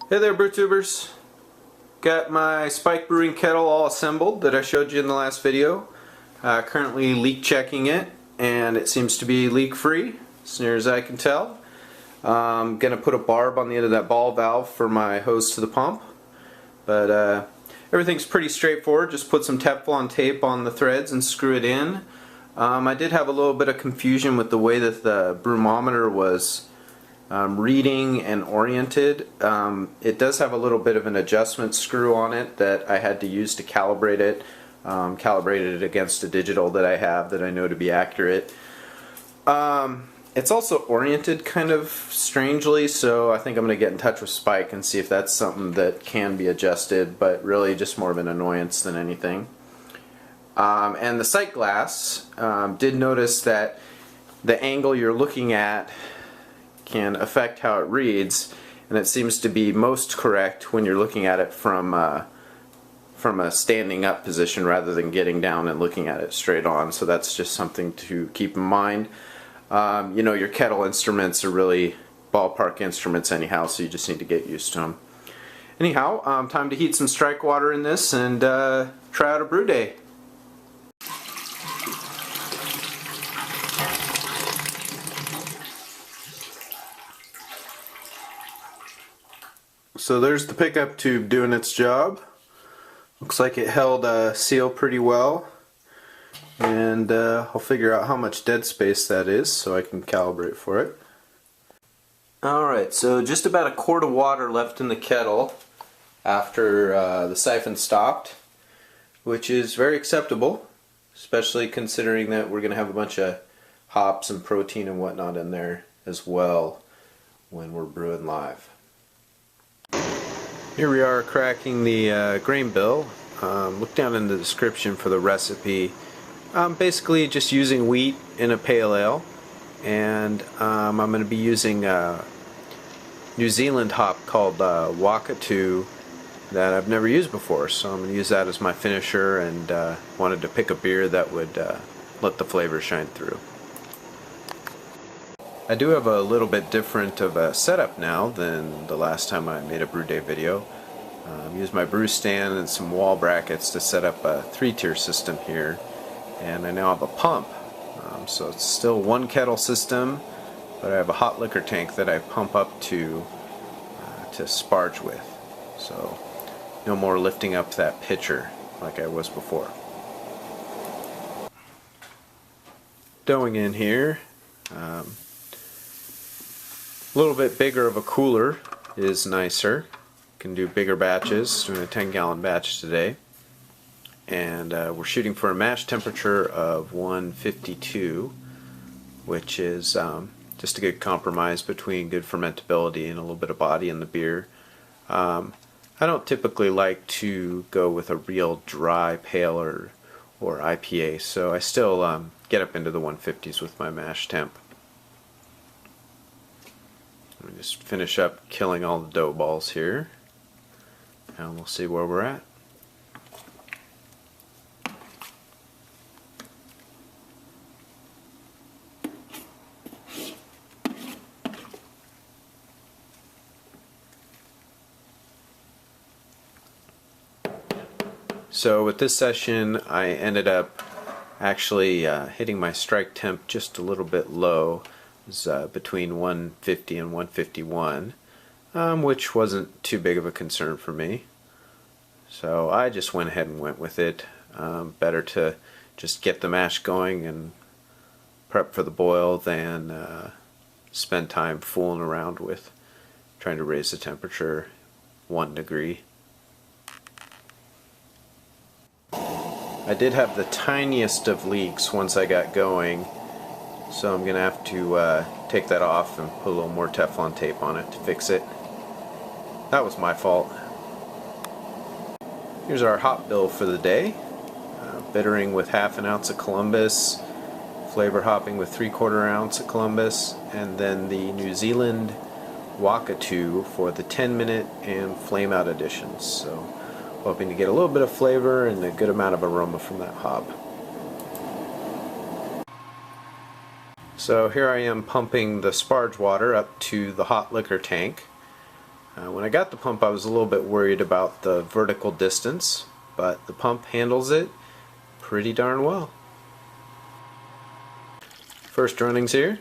Hey there, BrewTubers. Got my Spike Brewing kettle all assembled that I showed you in the last video. Currently leak checking it, and it seems to be leak free as near as I can tell. I'm going to put a barb on the end of that ball valve for my hose to the pump. But everything's pretty straightforward. Just put some Teflon tape on the threads and screw it in. I did have a little bit of confusion with the way that the brewmometer was reading and oriented. It does have a little bit of an adjustment screw on it that I had to use to calibrate it. Calibrated it against a digital that I have that I know to be accurate. It's also oriented kind of strangely, so I think I'm going to get in touch with Spike and see if that's something that can be adjusted, but really just more of an annoyance than anything. And the sight glass, did notice that the angle you're looking at can affect how it reads, and it seems to be most correct when you're looking at it from a standing up position rather than getting down and looking at it straight on. So that's just something to keep in mind. You know, your kettle instruments are really ballpark instruments anyhow, so you just need to get used to them. Anyhow, time to heat some strike water in this and try out a Brewday. So there's the pickup tube doing its job. Looks like it held seal pretty well, and I'll figure out how much dead space that is so I can calibrate for it. Alright, so just about a quart of water left in the kettle after the siphon stopped, which is very acceptable, especially considering that we're going to have a bunch of hops and protein and whatnot in there as well when we're brewing live. Here we are cracking the grain bill. Look down in the description for the recipe. Basically just using wheat in a pale ale, and I'm going to be using a New Zealand hop called Wakatu that I've never used before, so I'm going to use that as my finisher, and wanted to pick a beer that would let the flavor shine through. I do have a little bit different of a setup now than the last time I made a Brewday video. Used my brew stand and some wall brackets to set up a 3-tier system here, and I now have a pump. So it's still one kettle system, but I have a hot liquor tank that I pump up to Sparge with. So no more lifting up that pitcher like I was before. Doughing in here. A little bit bigger of a cooler is nicer. Can do bigger batches, doing a 10-gallon batch today. And we're shooting for a mash temperature of 152, which is just a good compromise between good fermentability and a little bit of body in the beer. I don't typically like to go with a real dry pale or IPA, so I still get up into the 150s with my mash temp. Let me just finish up killing all the dough balls here, and we'll see where we're at. So with this session I ended up actually hitting my strike temp just a little bit low. It was between 150 and 151, which wasn't too big of a concern for me. So I just went ahead and went with it. Better to just get the mash going and prep for the boil than spend time fooling around with trying to raise the temperature 1 degree. I did have the tiniest of leaks once I got going, so I'm going to have to take that off and put a little more Teflon tape on it to fix it. That was my fault. Here's our hop bill for the day. Bittering with 1/2 ounce of Columbus, flavor hopping with 3/4 ounce of Columbus, and then the New Zealand Wakatu for the 10-minute and flame out editions. So hoping to get a little bit of flavor and a good amount of aroma from that hop. So here I am pumping the Sparge water up to the hot liquor tank. When I got the pump, I was a little bit worried about the vertical distance, but the pump handles it pretty darn well. First runnings here.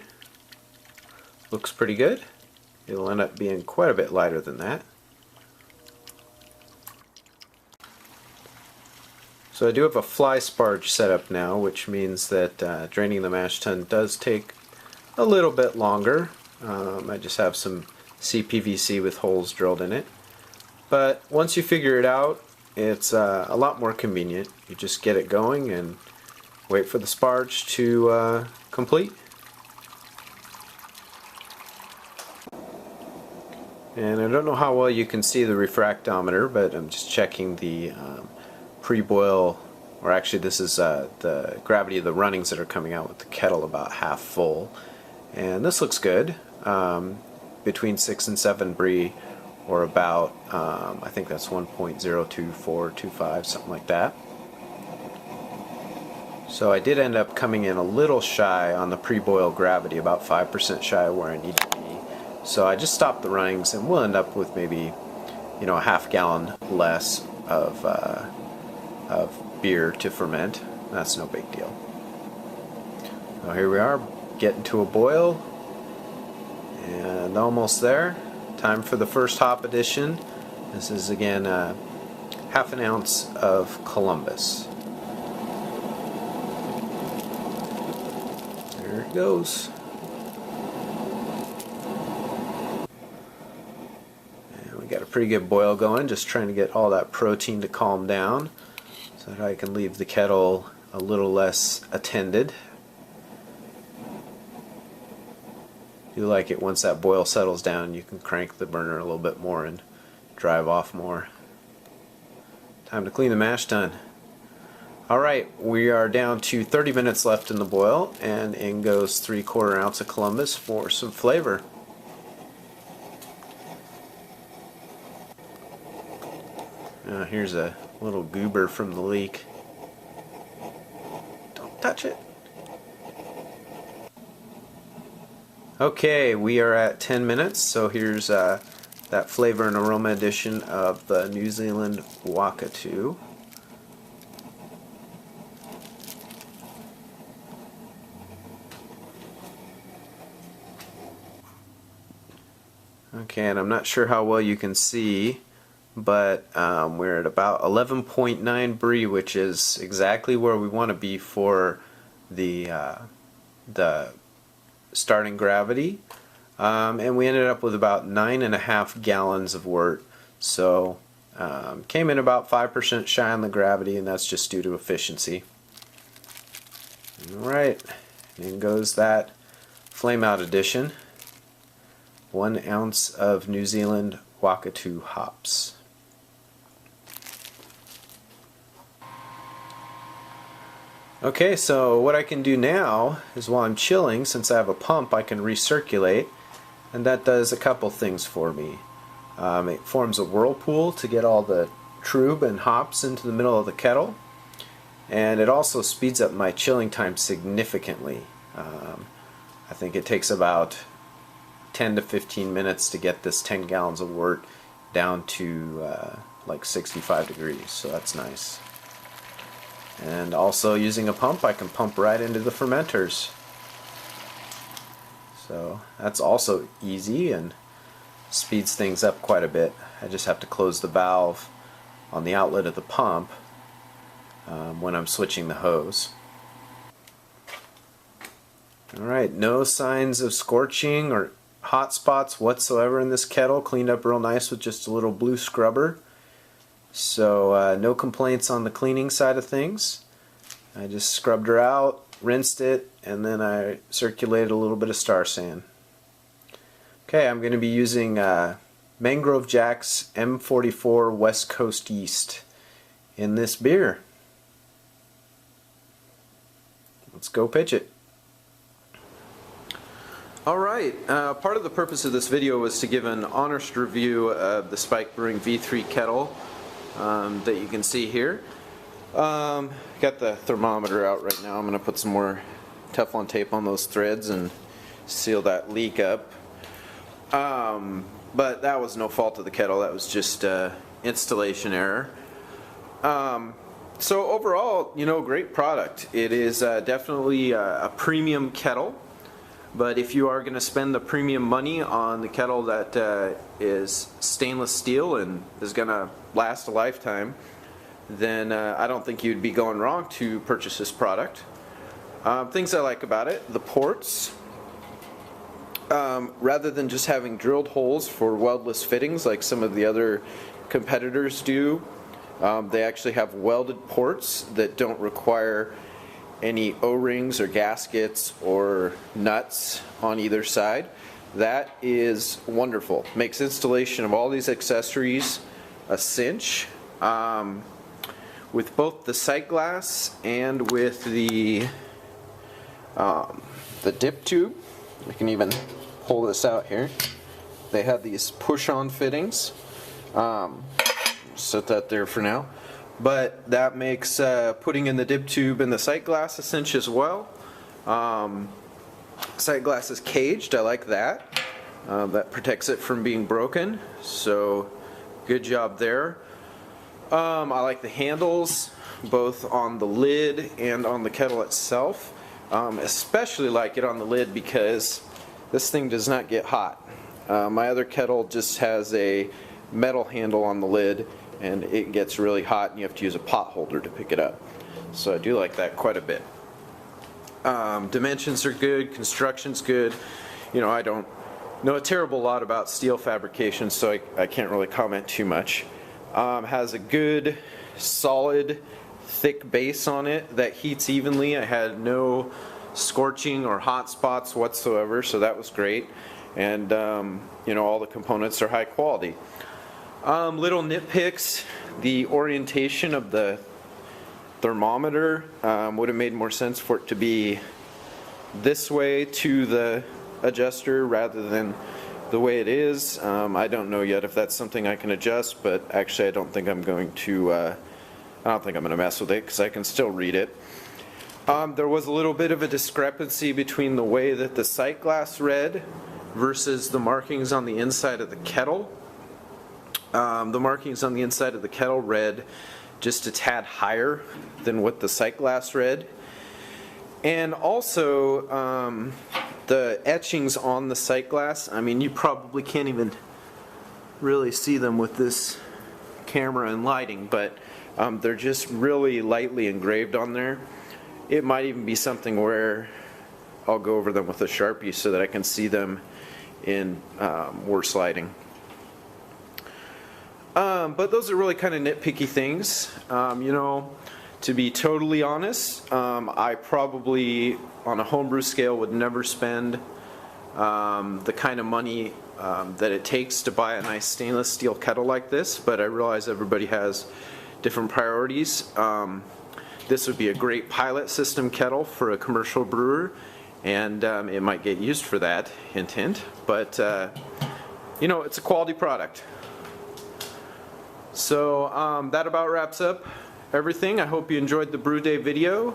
Looks pretty good. It'll end up being quite a bit lighter than that. So I do have a fly sparge set up now, which means that draining the mash tun does take a little bit longer. I just have some CPVC with holes drilled in it. But once you figure it out, it's a lot more convenient. You just get it going and wait for the sparge to complete. And I don't know how well you can see the refractometer, but I'm just checking the pre-boil, or actually this is the gravity of the runnings that are coming out with the kettle about half full. And this looks good. Between 6 and 7 brie, or about, I think that's 1.02425, something like that. So I did end up coming in a little shy on the pre-boil gravity, about 5% shy of where I need to be. So I just stopped the runnings, and we'll end up with maybe, you know, a half gallon less of beer to ferment. That's no big deal. So here we are, getting to a boil, and almost there. Time for the first hop addition. This is again half an ounce of Columbus. There it goes. And we got a pretty good boil going, just trying to get all that protein to calm down so that I can leave the kettle a little less attended. I do like it once that boil settles down, you can crank the burner a little bit more and drive off more. Time to clean the mash tun. Alright, we are down to 30 minutes left in the boil, and in goes 3/4 ounce of Columbus for some flavor. Here's a little goober from the leak. Don't touch it. Okay, we are at 10 minutes, so here's that flavor and aroma edition of the New Zealand Wakatu. Okay, and I'm not sure how well you can see, but we're at about 11.9 brie, which is exactly where we want to be for the starting gravity, and we ended up with about 9.5 gallons of wort, so came in about 5% shy on the gravity, and that's just due to efficiency. Alright, in goes that flame out addition, 1 ounce of New Zealand Wakatu hops. Okay, so what I can do now is while I'm chilling, since I have a pump, I can recirculate, and that does a couple things for me. It forms a whirlpool to get all the trub and hops into the middle of the kettle, and it also speeds up my chilling time significantly. I think it takes about 10 to 15 minutes to get this 10 gallons of wort down to like 65 degrees, so that's nice. And also using a pump, I can pump right into the fermenters. So that's also easy and speeds things up quite a bit. I just have to close the valve on the outlet of the pump when I'm switching the hose. Alright, no signs of scorching or hot spots whatsoever in this kettle. Cleaned up real nice with just a little blue scrubber. So no complaints on the cleaning side of things. I just scrubbed her out, rinsed it, and then I circulated a little bit of Star San. Okay, I'm going to be using Mangrove Jack's M44 West Coast yeast in this beer. Let's go pitch it. Alright, part of the purpose of this video was to give an honest review of the Spike Brewing V3 kettle that you can see here. Got the thermometer out right now. I'm going to put some more Teflon tape on those threads and seal that leak up. but that was no fault of the kettle. That was just installation error. So overall, you know, great product. It is definitely a premium kettle, but if you are going to spend the premium money on the kettle that is stainless steel and is going to last a lifetime, then I don't think you'd be going wrong to purchase this product. Things I like about it: the ports. Rather than just having drilled holes for weldless fittings like some of the other competitors do, they actually have welded ports that don't require any O-rings or gaskets or nuts on either side. That is wonderful. Makes installation of all these accessories a cinch. With both the sight glass and with the dip tube, we can even pull this out here. They have these push-on fittings. Set that there for now. But that makes putting in the dip tube and the sight glass a cinch as well. Sight glass is caged. I like that. That protects it from being broken. So good job there. I like the handles, both on the lid and on the kettle itself. Especially like it on the lid because this thing does not get hot. My other kettle just has a metal handle on the lid and it gets really hot and you have to use a pot holder to pick it up. So I do like that quite a bit. Dimensions are good, construction's good. You know, I don't know a terrible lot about steel fabrication, so I can't really comment too much. Has a good, solid, thick base on it that heats evenly. I had no scorching or hot spots whatsoever, so that was great. And you know, all the components are high quality. Little nitpicks: the orientation of the thermometer would have made more sense for it to be this way to the adjuster rather than the way it is. I don't know yet if that's something I can adjust, but actually I don't think I'm going to mess with it because I can still read it. There was a little bit of a discrepancy between the way that the sight glass read versus the markings on the inside of the kettle. The markings on the inside of the kettle read just a tad higher than what the sight glass read. And also the etchings on the sight glass, I mean, you probably can't even really see them with this camera and lighting, but they're just really lightly engraved on there. It might even be something where I'll go over them with a Sharpie so that I can see them in worse lighting. But those are really kind of nitpicky things. You know, to be totally honest, I probably on a homebrew scale would never spend the kind of money that it takes to buy a nice stainless steel kettle like this, but I realize everybody has different priorities. This would be a great pilot system kettle for a commercial brewer, and it might get used for that, hint hint, but you know, it's a quality product. So that about wraps up everything. I hope you enjoyed the Brewday video,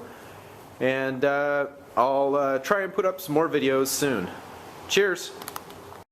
and I'll try and put up some more videos soon. Cheers!